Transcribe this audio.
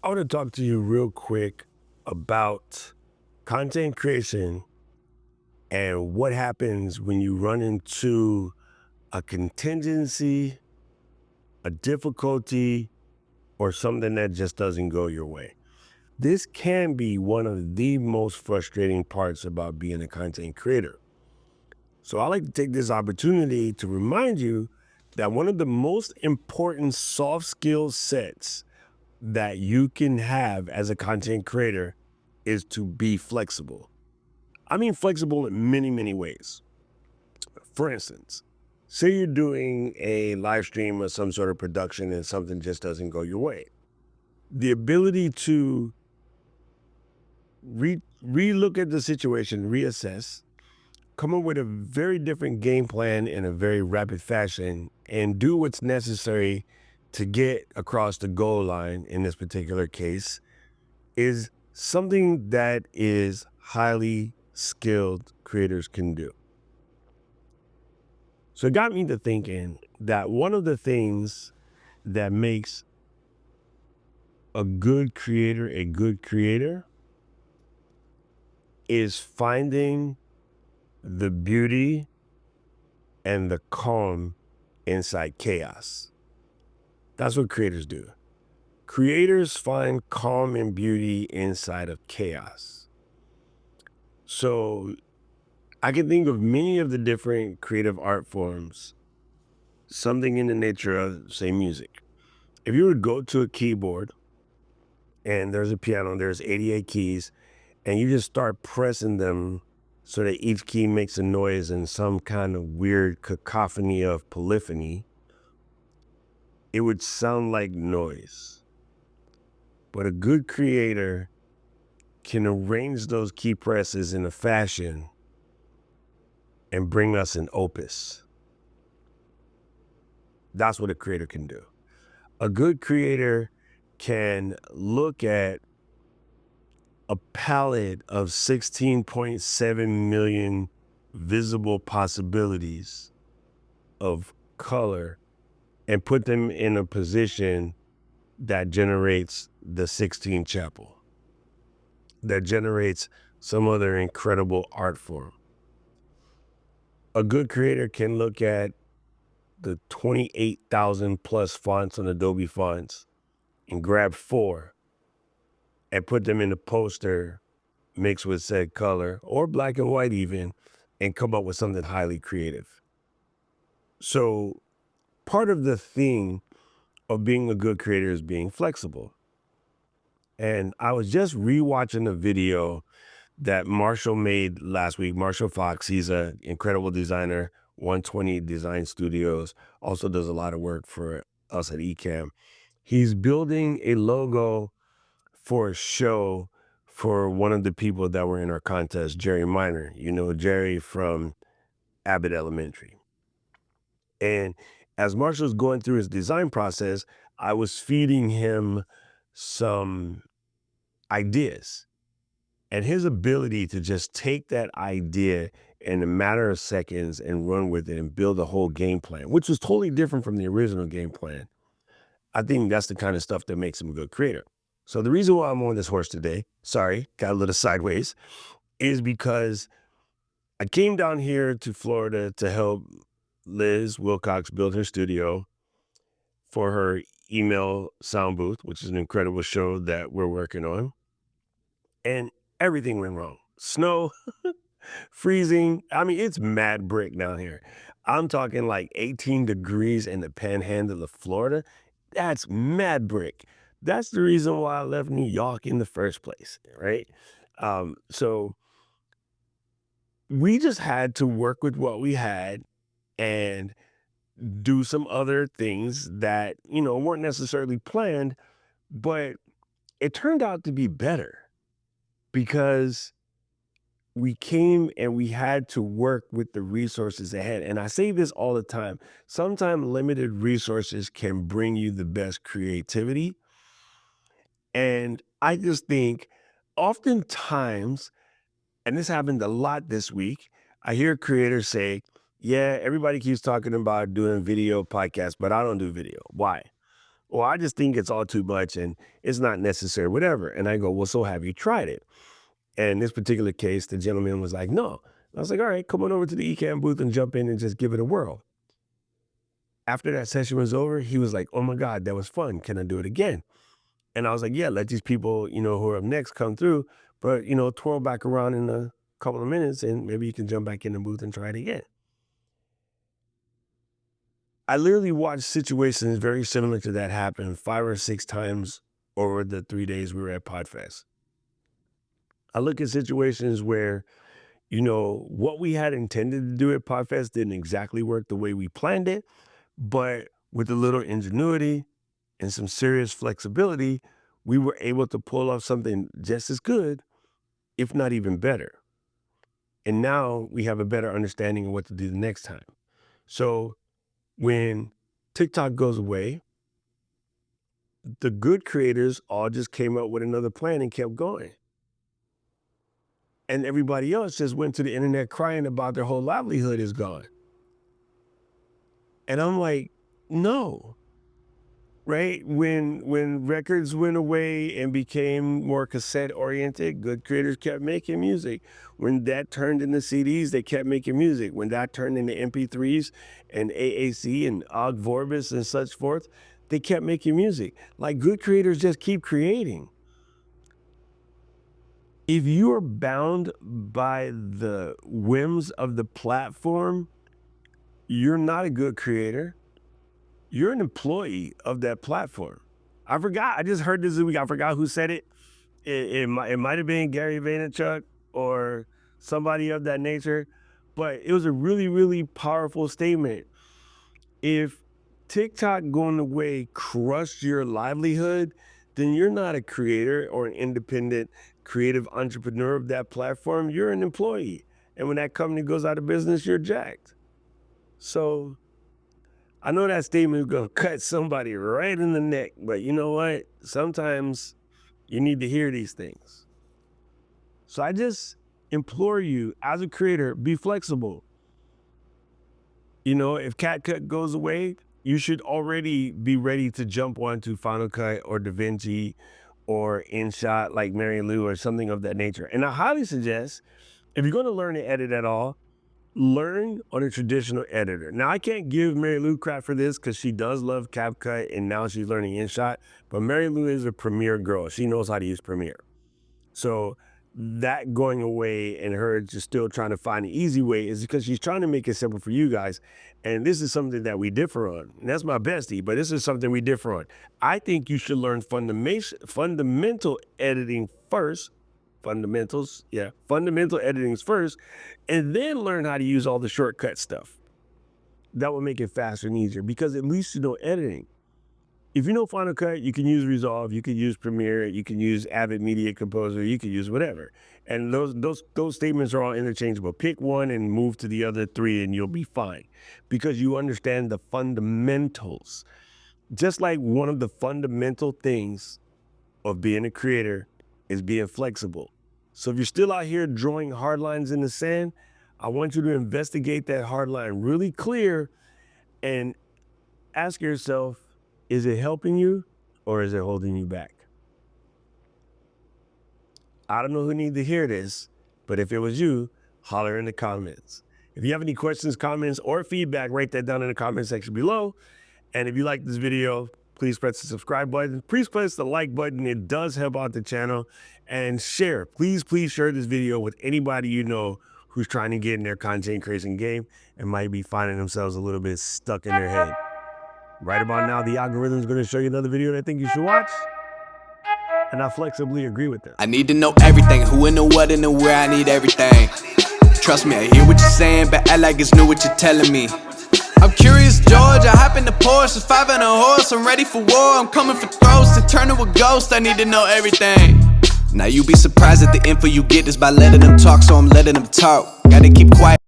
I want to talk to you real quick about content creation and what happens when you run into a contingency, a difficulty, or something that just doesn't go your way. This can be one of the most frustrating parts about being a content creator. So I like to take this opportunity to remind you that one of the most important soft skill sets that you can have as a content creator is to be flexible. I mean, flexible in many, many ways. For instance, say you're doing a live stream or some sort of production and something just doesn't go your way. The ability to re-look at the situation, reassess, come up with a very different game plan in a very rapid fashion, and do what's necessary to get across the goal line in this particular case is something that is highly skilled creators can do. So it got me to thinking that one of the things that makes a good creator is finding the beauty and the calm inside chaos. That's what creators do. Creators find calm and beauty inside of chaos. So I can think of many of the different creative art forms, something in the nature of, say, music. If you would go to a keyboard and there's a piano, there's 88 keys, and you just start pressing them so that each key makes a noise in some kind of weird cacophony of polyphony, it would sound like noise. But a good creator can arrange those key presses in a fashion and bring us an opus. That's what a creator can do. A good creator can look at a palette of 16.7 million visible possibilities of color and put them in a position that generates the Sixteen Chapel, that generates some other incredible art form. A good creator can look at the 28,000 plus fonts on Adobe Fonts and grab 4 and put them in a poster mixed with said color or black and white even, and come up with something highly creative. So part of the thing of being a good creator is being flexible. And I was just rewatching a video that Marshall made last week. Marshall Fox, he's an incredible designer, 120 Design Studios, also does a lot of work for us at Ecamm. He's building a logo for a show for one of the people that were in our contest, Jerry Minor. You know Jerry from Abbott Elementary. And as Marshall's going through his design process, I was feeding him some ideas. And his ability to just take that idea in a matter of seconds and run with it and build a whole game plan, which was totally different from the original game plan. I think that's the kind of stuff that makes him a good creator. So the reason why I'm on this horse today, sorry, got a little sideways, is because I came down here to Florida to help Liz Wilcox build her studio for her email sound booth, which is an incredible show that we're working on. And everything went wrong. Snow, freezing. I mean, it's mad brick down here. I'm talking like 18 degrees in the panhandle of Florida. That's mad brick. That's the reason why I left New York in the first place, right? So we just had to work with what we had and do some other things that, weren't necessarily planned, but it turned out to be better because we came and we had to work with the resources ahead. And I say this all the time. Sometimes limited resources can bring you the best creativity. And I just think oftentimes, and this happened a lot this week, I hear creators say, yeah, everybody keeps talking about doing video podcasts, but I don't do video. Why? well, I just think it's all too much and it's not necessary, whatever. And I go, well, so have you tried it? And in this particular case, the gentleman was like, no. I was like, all right, come on over to the ECAM booth and jump in and just give it a whirl. After that session was over, he was like, oh my God, that was fun. Can I do it again? And I was like, yeah, let these people, who are up next come through, but, twirl back around in a couple of minutes and maybe you can jump back in the booth and try it again. I literally watched situations very similar to that happen 5 or 6 times over the 3 days we were at PodFest. I look at situations where, what we had intended to do at PodFest didn't exactly work the way we planned it, but with a little ingenuity and some serious flexibility, we were able to pull off something just as good, if not even better. And now we have a better understanding of what to do the next time. So when TikTok goes away, the good creators all just came up with another plan and kept going. And everybody else just went to the internet crying about their whole livelihood is gone. And I'm like, no. Right? When records went away and became more cassette oriented, good creators kept making music. When that turned into CDs, they kept making music. When that turned into MP3s and AAC and Ogg Vorbis and such forth, they kept making music. Like, good creators just keep creating. If you are bound by the whims of the platform, you're not a good creator. You're an employee of that platform. I forgot. I just heard this week. I forgot who said it. It might have been Gary Vaynerchuk or somebody of that nature, but it was a really, really powerful statement. If TikTok going away crushed your livelihood, then you're not a creator or an independent creative entrepreneur of that platform. You're an employee. And when that company goes out of business, you're jacked. So I know that statement is going to cut somebody right in the neck, but you know what? Sometimes you need to hear these things. So I just implore you, as a creator, be flexible. If CapCut goes away, you should already be ready to jump onto Final Cut or DaVinci or InShot like Mary Lou or something of that nature. And I highly suggest, if you're going to learn to edit at all, learn on a traditional editor. Now, I can't give Mary Lou crap for this because she does love CapCut and now she's learning InShot, but Mary Lou is a Premiere girl. She knows how to use Premiere. So that going away and her just still trying to find an easy way is because she's trying to make it simple for you guys. And this is something that we differ on. And that's my bestie, but this is something we differ on. I think you should learn fundamental editing first. Fundamental editing first, and then learn how to use all the shortcut stuff. That will make it faster and easier because at least you know editing. If you know Final Cut, you can use Resolve, you can use Premiere, you can use Avid Media Composer, you can use whatever. And those statements are all interchangeable. Pick one and move to the other 3 and you'll be fine because you understand the fundamentals. Just like one of the fundamental things of being a creator is being flexible. So if you're still out here drawing hard lines in the sand, I want you to investigate that hard line really clear and ask yourself, is it helping you or is it holding you back? I don't know who needs to hear this, but if it was you, holler in the comments. If you have any questions, comments, or feedback, write that down in the comment section below. And if you like this video, please press the subscribe button. Please press the like button. It does help out the channel. And share. Please share this video with anybody you know who's trying to get in their content creation game and might be finding themselves a little bit stuck in their head. Right about now, the algorithm is going to show you another video that I think you should watch. And I flexibly agree with them. I need to know everything. Who and the what and the where. I need everything. Trust me, I hear what you're saying, but act like it's new what you're telling me. I'm curious, George. I hop in the Porsche, 5 and a horse. I'm ready for war. I'm coming for throats to turn to a ghost. I need to know everything. Now you be surprised at the info you get is by letting them talk, so I'm letting them talk. Gotta keep quiet.